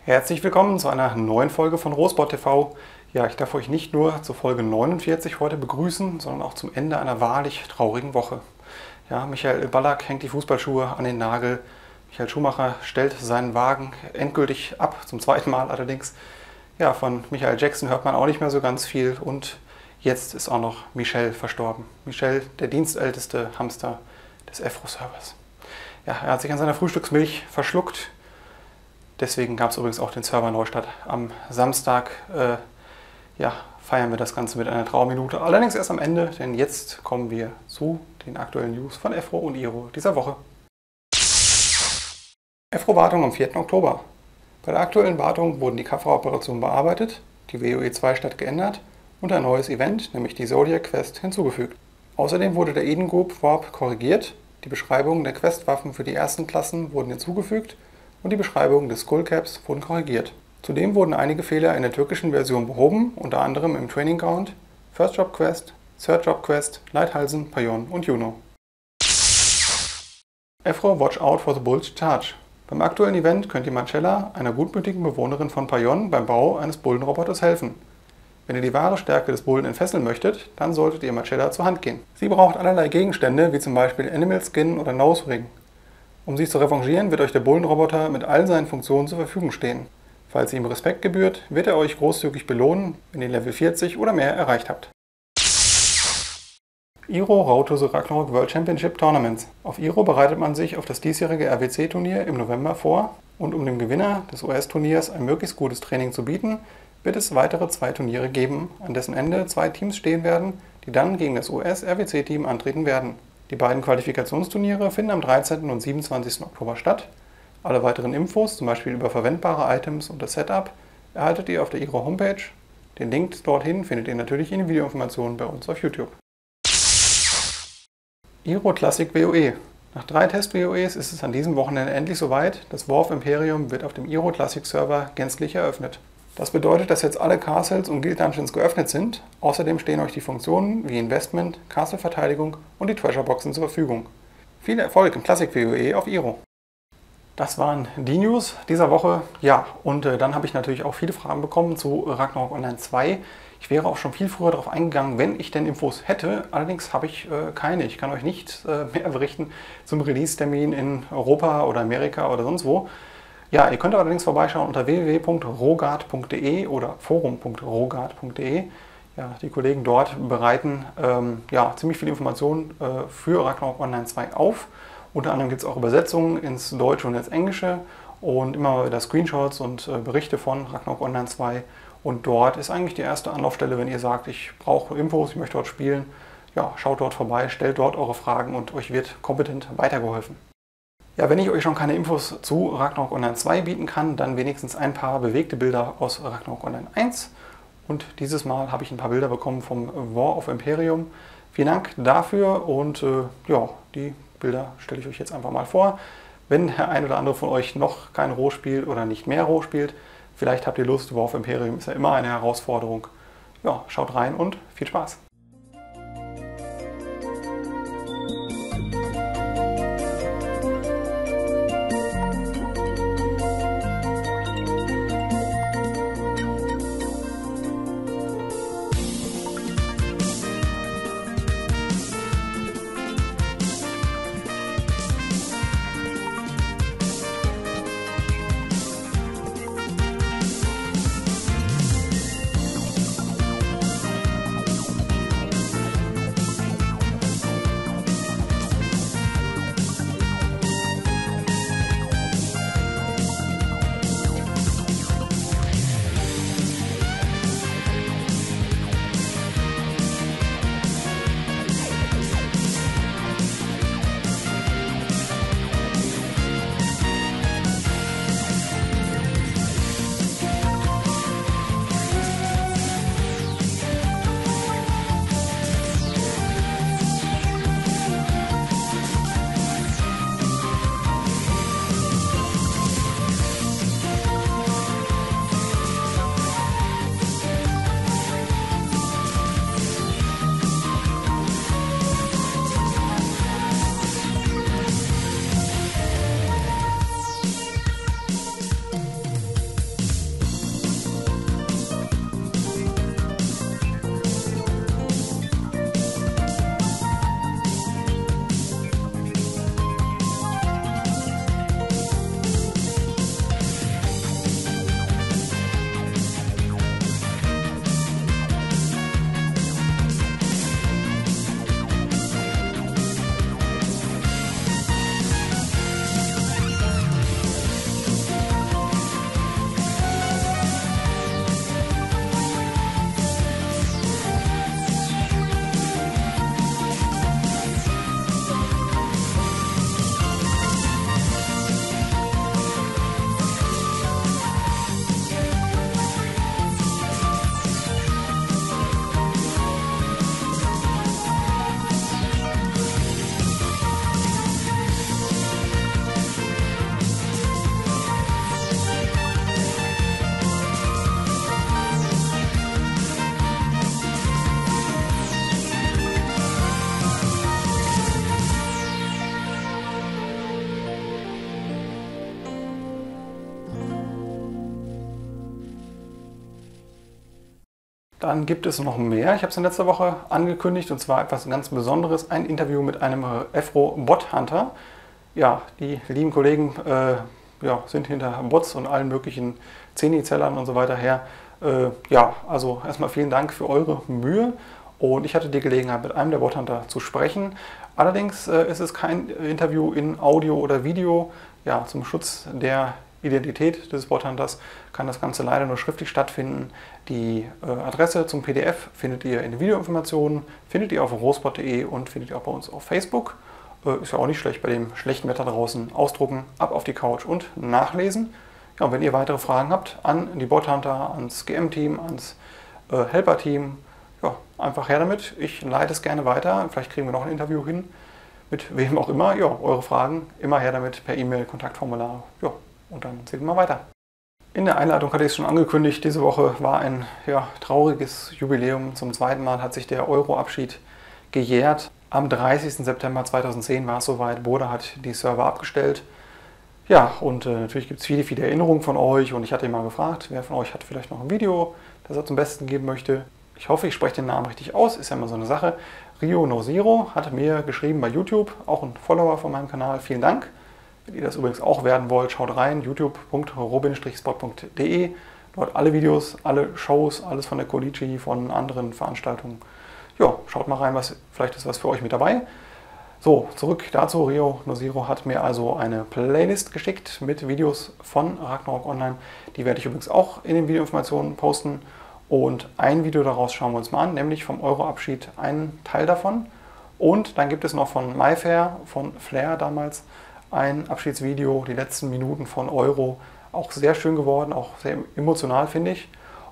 Herzlich willkommen zu einer neuen Folge von Rosport TV. Ja, ich darf euch nicht nur zur Folge 49 heute begrüßen, sondern auch zum Ende einer wahrlich traurigen Woche. Ja, Michael Ballack hängt die Fußballschuhe an den Nagel. Michael Schumacher stellt seinen Wagen endgültig ab, zum zweiten Mal allerdings. Ja, von Michael Jackson hört man auch nicht mehr so ganz viel und jetzt ist auch noch Michel verstorben. Michel, der dienstälteste Hamster des Afro-Servers. Ja, er hat sich an seiner Frühstücksmilch verschluckt. Deswegen gab es übrigens auch den Server-Neustart. Am Samstag feiern wir das Ganze mit einer Trauerminute. Allerdings erst am Ende, denn jetzt kommen wir zu den aktuellen News von Efro und Iro dieser Woche. Efro-Wartung am 4. Oktober. Bei der aktuellen Wartung wurden die Kafra-Operationen bearbeitet, die WoE 2-Stadt geändert und ein neues Event, nämlich die Zodiac Quest, hinzugefügt. Außerdem wurde der Eden Group Warp korrigiert, die Beschreibungen der Questwaffen für die ersten Klassen wurden hinzugefügt und die Beschreibungen des Skullcaps wurden korrigiert. Zudem wurden einige Fehler in der türkischen Version behoben, unter anderem im Training Ground, First Job Quest, Third Job Quest, Lighthalsen, Payon und Juno. Efro Watch Out for the Bull's Charge. Beim aktuellen Event könnt ihr Marcella, einer gutmütigen Bewohnerin von Payon, beim Bau eines Bullenroboters helfen. Wenn ihr die wahre Stärke des Bullen entfesseln möchtet, dann solltet ihr Marcella zur Hand gehen. Sie braucht allerlei Gegenstände, wie zum Beispiel Animal Skin oder Nose Ring. Um sich zu revanchieren, wird euch der Bullenroboter mit all seinen Funktionen zur Verfügung stehen. Falls ihm Respekt gebührt, wird er euch großzügig belohnen, wenn ihr Level 40 oder mehr erreicht habt. Iro Road to the Ragnarok World Championship Tournaments. Auf Iro bereitet man sich auf das diesjährige RWC-Turnier im November vor und um dem Gewinner des US-Turniers ein möglichst gutes Training zu bieten, wird es weitere 2 Turniere geben, an dessen Ende 2 Teams stehen werden, die dann gegen das US-RWC-Team antreten werden. Die beiden Qualifikationsturniere finden am 13. und 27. Oktober statt. Alle weiteren Infos, zum Beispiel über verwendbare Items und das Setup, erhaltet ihr auf der Iro Homepage. Den Link dorthin findet ihr natürlich in den Videoinformationen bei uns auf YouTube. Iro Classic WoE. Nach 3 Test-WoEs ist es an diesem Wochenende endlich soweit. Das War of Imperium wird auf dem Iro Classic Server gänzlich eröffnet. Das bedeutet, dass jetzt alle Castles und Guild Dungeons geöffnet sind. Außerdem stehen euch die Funktionen wie Investment, Castle-Verteidigung und die Treasure-Boxen zur Verfügung. Viel Erfolg im Classic WoE auf Iro! Das waren die News dieser Woche. Ja, und dann habe ich natürlich auch viele Fragen bekommen zu Ragnarok Online 2. Ich wäre auch schon viel früher darauf eingegangen, wenn ich denn Infos hätte. Allerdings habe ich keine. Ich kann euch nicht mehr berichten zum Release-Termin in Europa oder Amerika oder sonst wo. Ja, ihr könnt allerdings vorbeischauen unter www.rogard.de oder forum.rogard.de. Ja, die Kollegen dort bereiten ziemlich viele Informationen für Ragnarok Online 2 auf. Unter anderem gibt es auch Übersetzungen ins Deutsche und ins Englische und immer mal wieder Screenshots und Berichte von Ragnarok Online 2. Und dort ist eigentlich die erste Anlaufstelle, wenn ihr sagt, ich brauche Infos, ich möchte dort spielen. Ja, schaut dort vorbei, stellt dort eure Fragen und euch wird kompetent weitergeholfen. Ja, wenn ich euch schon keine Infos zu Ragnarok Online 2 bieten kann, dann wenigstens ein paar bewegte Bilder aus Ragnarok Online 1. Und dieses Mal habe ich ein paar Bilder bekommen vom War of Imperium. Vielen Dank dafür und die Bilder stelle ich euch jetzt einfach mal vor. Wenn der ein oder andere von euch noch kein Ro spielt oder nicht mehr Ro spielt, vielleicht habt ihr Lust, War of Imperium ist ja immer eine Herausforderung. Ja, schaut rein und viel Spaß! dann gibt es noch mehr. Ich habe es in letzter Woche angekündigt, und zwar etwas ganz Besonderes, ein Interview mit einem Efro Bot Hunter. Ja, die lieben Kollegen sind hinter Bots und allen möglichen Zenizellern und so weiter her. Also erstmal vielen Dank für eure Mühe, und ich hatte die Gelegenheit, mit einem der Bot Hunter zu sprechen. Allerdings ist es kein Interview in Audio oder Video. Ja, zum Schutz der Identität des Bot Hunters kann das Ganze leider nur schriftlich stattfinden. Die Adresse zum PDF findet ihr in den Videoinformationen, findet ihr auf rosebot.de und findet ihr auch bei uns auf Facebook. Ist ja auch nicht schlecht bei dem schlechten Wetter draußen. Ausdrucken, ab auf die Couch und nachlesen. Ja, und wenn ihr weitere Fragen habt an die Bot Hunter, ans GM-Team, ans Helper-Team, ja, einfach her damit. Ich leite es gerne weiter. Vielleicht kriegen wir noch ein Interview hin, mit wem auch immer. Ja, eure Fragen immer her damit per E-Mail, Kontaktformular. Ja, und dann sehen wir mal weiter. In der Einleitung hatte ich es schon angekündigt, diese Woche war ein trauriges Jubiläum. Zum zweiten Mal hat sich der Euro-Abschied gejährt. Am 30. September 2010 war es soweit, Boda hat die Server abgestellt. Ja, und natürlich gibt es viele, viele Erinnerungen von euch, und ich hatte mal gefragt, wer von euch hat vielleicht noch ein Video, das er zum Besten geben möchte. Ich hoffe, ich spreche den Namen richtig aus, ist ja immer so eine Sache. Rio No Zero hat mir geschrieben bei YouTube, auch ein Follower von meinem Kanal, vielen Dank. Wenn ihr das übrigens auch werden wollt, schaut rein, youtube.robin-spot.de. Dort alle Videos, alle Shows, alles von der Colici, von anderen Veranstaltungen. Ja, schaut mal rein, vielleicht ist was für euch mit dabei. So, zurück dazu. Rio No Zero hat mir also eine Playlist geschickt mit Videos von Ragnarok Online. Die werde ich übrigens auch in den Videoinformationen posten. Und ein Video daraus schauen wir uns mal an, nämlich vom Euro-Abschied, einen Teil davon. Und dann gibt es noch von MyFair, von Flair damals, ein Abschiedsvideo, die letzten Minuten von Euro. Auch sehr schön geworden, auch sehr emotional, finde ich.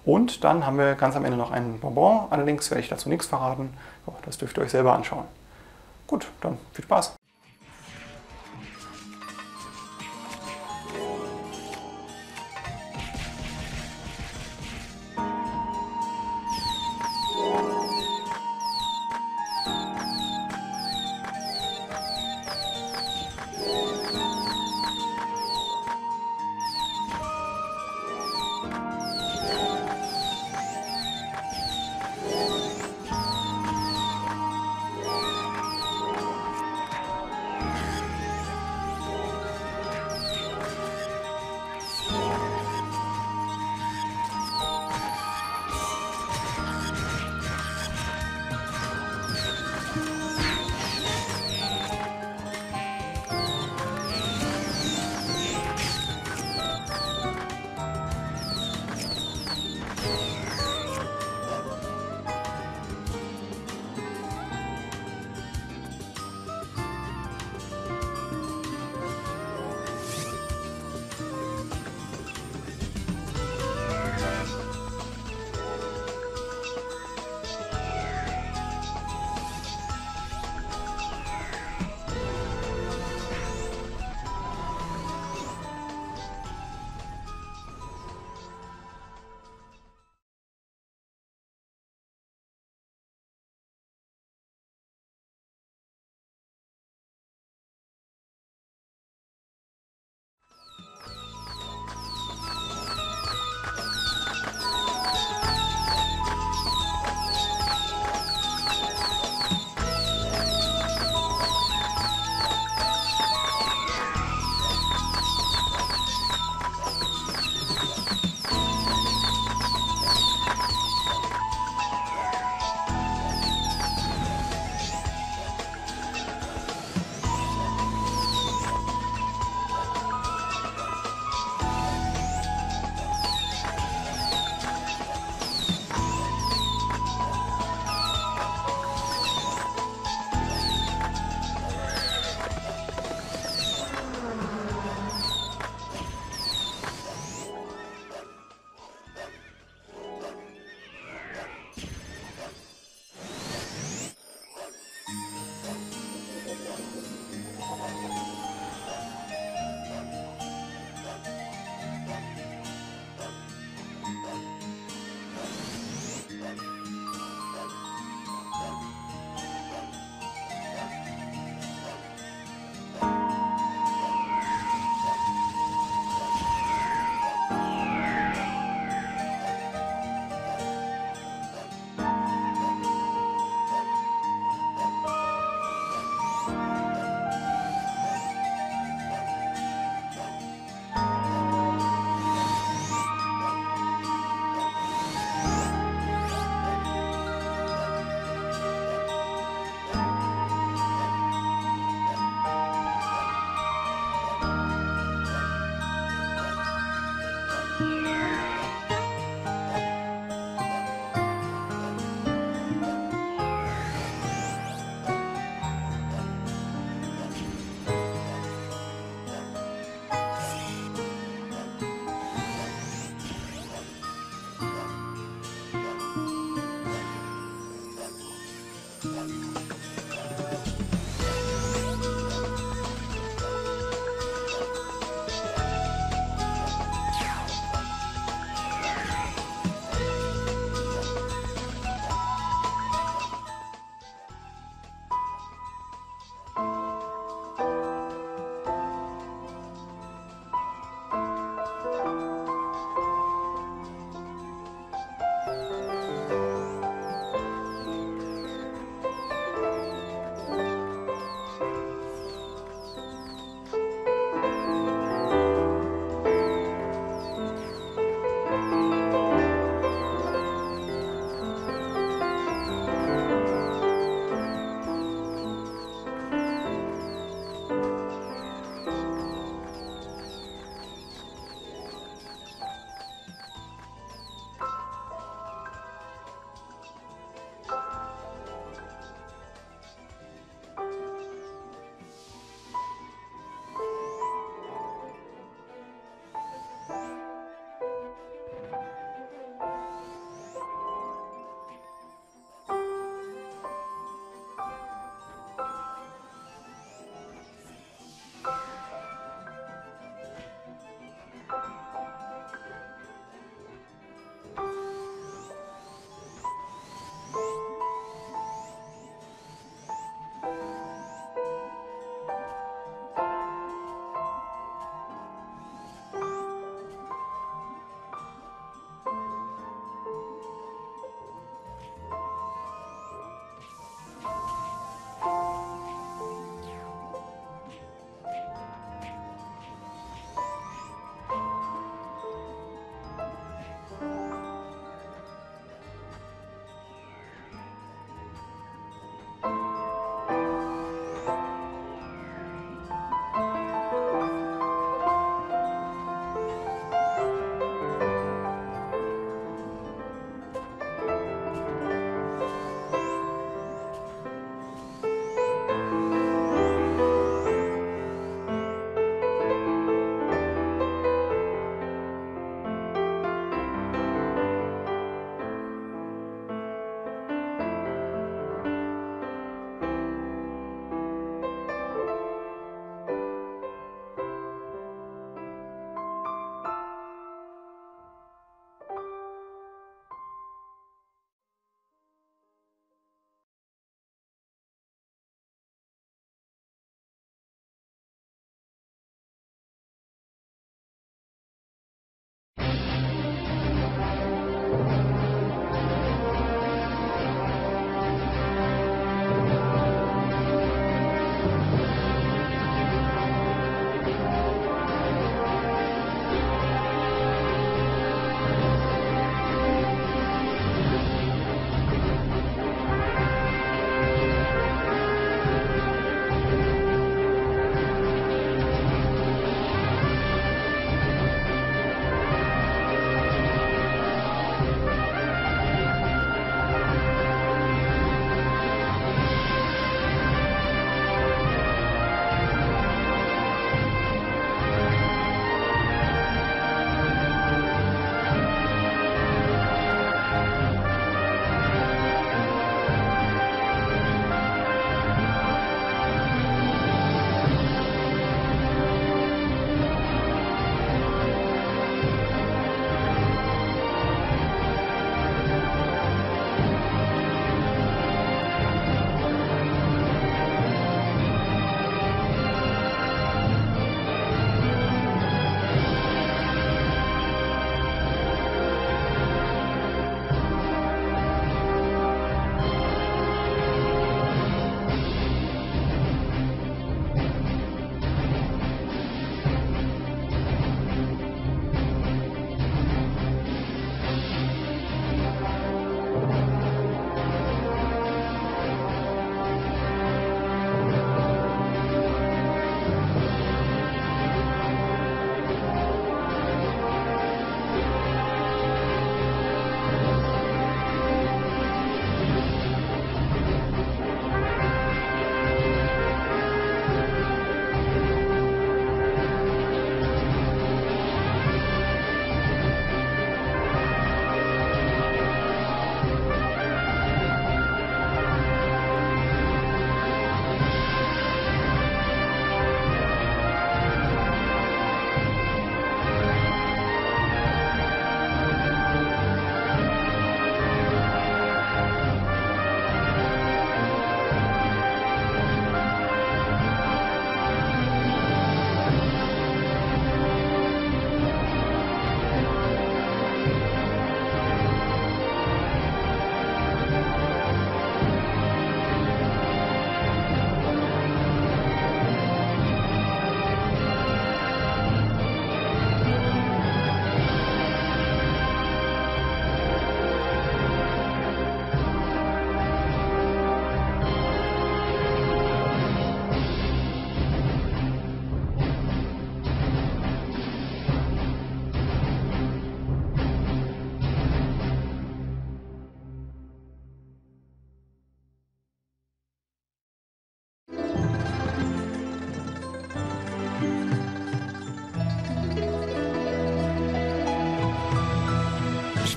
Und dann haben wir ganz am Ende noch einen Bonbon. Allerdings werde ich dazu nichts verraten. Das dürft ihr euch selber anschauen. Gut, dann viel Spaß.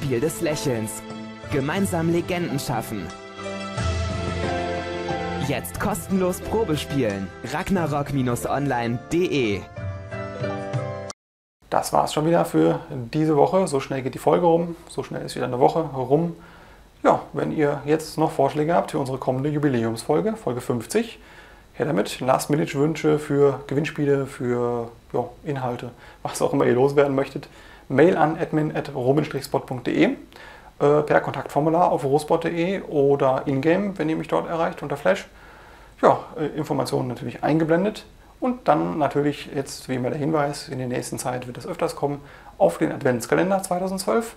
Spiel des Lächelns. Gemeinsam Legenden schaffen. Jetzt kostenlos Probespielen. Ragnarok-online.de. Das war es schon wieder für diese Woche. So schnell geht die Folge rum. So schnell ist wieder eine Woche rum. Ja, wenn ihr jetzt noch Vorschläge habt für unsere kommende Jubiläumsfolge, Folge 50, her damit. Last-Minute-Wünsche für Gewinnspiele, für Inhalte, was auch immer ihr loswerden möchtet. Mail an admin@robin-spot.de, per Kontaktformular auf rospot.de oder in-game, wenn ihr mich dort erreicht, unter Flash. Ja, Informationen natürlich eingeblendet. Und dann natürlich jetzt, wie immer der Hinweis, in der nächsten Zeit wird es öfters kommen, auf den Adventskalender 2012.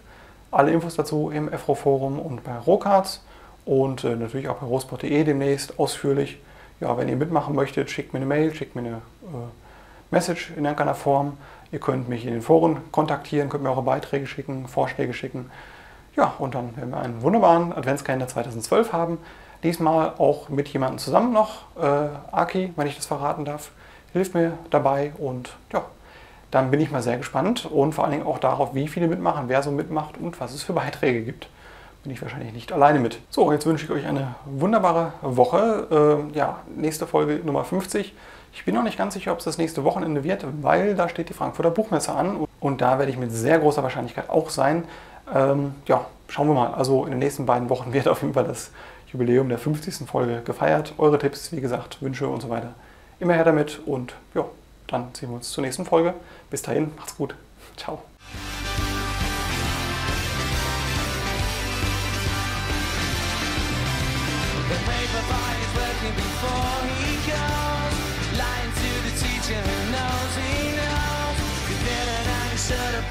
Alle Infos dazu im FRO-Forum und bei Rocards und natürlich auch bei rospot.de demnächst ausführlich. Ja, wenn ihr mitmachen möchtet, schickt mir eine Mail, schickt mir eine Message in irgendeiner Form. Ihr könnt mich in den Foren kontaktieren, könnt mir eure Beiträge schicken, Vorschläge schicken. Ja, und dann werden wir einen wunderbaren Adventskalender 2012 haben. Diesmal auch mit jemandem zusammen noch. Aki, wenn ich das verraten darf, hilft mir dabei und ja, dann bin ich mal sehr gespannt und vor allen Dingen auch darauf, wie viele mitmachen, wer so mitmacht und was es für Beiträge gibt. Bin ich wahrscheinlich nicht alleine mit. So, jetzt wünsche ich euch eine wunderbare Woche. Nächste Folge Nummer 50. Ich bin noch nicht ganz sicher, ob es das nächste Wochenende wird, weil da steht die Frankfurter Buchmesse an und da werde ich mit sehr großer Wahrscheinlichkeit auch sein. Schauen wir mal. Also in den nächsten beiden Wochen wird auf jeden Fall das Jubiläum der 50. Folge gefeiert. Eure Tipps, wie gesagt, Wünsche und so weiter. Immer her damit und ja, dann sehen wir uns zur nächsten Folge. Bis dahin, macht's gut. Ciao. Lying to the teacher who knows he knows. 'Cause then I should have